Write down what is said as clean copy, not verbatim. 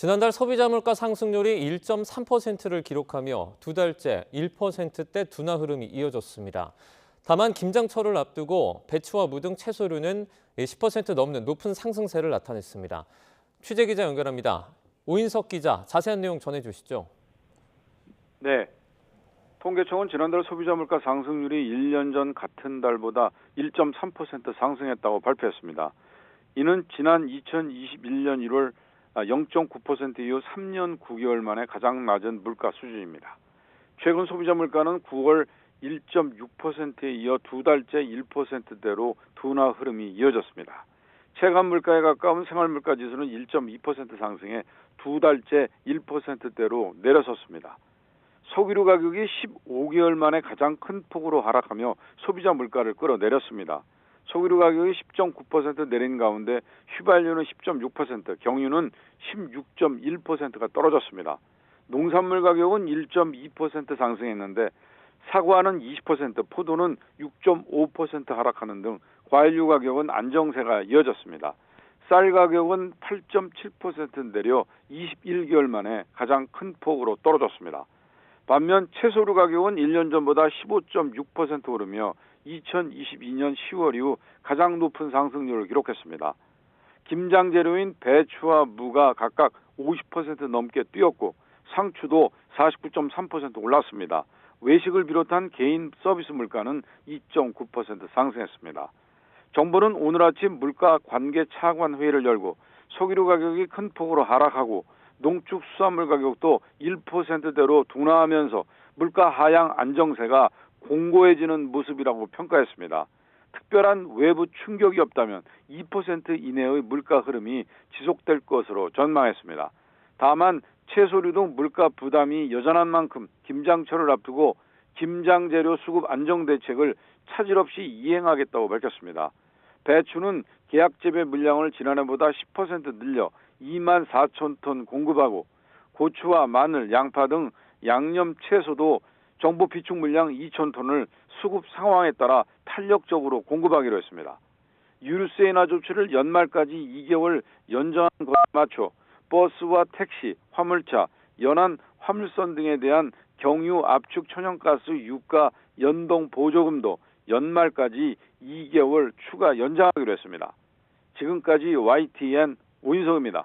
지난달 소비자 물가 상승률이 1.3%를 기록하며 두 달째 1%대 둔화 흐름이 이어졌습니다. 다만 김장철을 앞두고 배추와 무 등 채소류는 10% 넘는 높은 상승세를 나타냈습니다. 취재 기자 연결합니다. 오인석 기자, 자세한 내용 전해주시죠. 네. 통계청은 지난달 소비자 물가 상승률이 1년 전 같은 달보다 1.3% 상승했다고 발표했습니다. 이는 지난 2021년 1월 0.9% 이후 3년 9개월 만에 가장 낮은 물가 수준입니다. 최근 소비자 물가는 9월 1.6%에 이어 두 달째 1%대로 둔화 흐름이 이어졌습니다. 체감 물가에 가까운 생활 물가 지수는 1.2% 상승해 두 달째 1%대로 내려섰습니다. 소비료 가격이 15개월 만에 가장 큰 폭으로 하락하며 소비자 물가를 끌어내렸습니다. 소비료 가격이 10.9% 내린 가운데 휘발유는 10.6%, 경유는 16.1%가 떨어졌습니다. 농산물 가격은 1.2% 상승했는데 사과는 20%, 포도는 6.5% 하락하는 등 과일류 가격은 안정세가 이어졌습니다. 쌀 가격은 8.7% 내려 21개월 만에 가장 큰 폭으로 떨어졌습니다. 반면 채소류 가격은 1년 전보다 15.6% 오르며 2022년 10월 이후 가장 높은 상승률을 기록했습니다. 김장 재료인 배추와 무가 각각 50% 넘게 뛰었고 상추도 49.3% 올랐습니다. 외식을 비롯한 개인 서비스 물가는 2.9% 상승했습니다. 정부는 오늘 아침 물가 관계 차관 회의를 열고 소비료 가격이 큰 폭으로 하락하고 농축수산물 가격도 1%대로 둔화하면서 물가 하향 안정세가 공고해지는 모습이라고 평가했습니다. 특별한 외부 충격이 없다면 2% 이내의 물가 흐름이 지속될 것으로 전망했습니다. 다만 채소류 등 물가 부담이 여전한 만큼 김장철을 앞두고 김장 재료 수급 안정 대책을 차질 없이 이행하겠다고 밝혔습니다. 배추는 계약 재배 물량을 지난해보다 10% 늘려 2만 4천 톤 공급하고 고추와 마늘, 양파 등 양념 채소도 정부 비축 물량 2천 톤을 수급 상황에 따라 탄력적으로 공급하기로 했습니다. 유류세 인하 조치를 연말까지 2개월 연장한 것에 맞춰 버스와 택시, 화물차, 연안 화물선 등에 대한 경유 압축 천연가스 유가 연동 보조금도 연말까지 2개월 추가 연장하기로 했습니다. 지금까지 YTN 오인석입니다.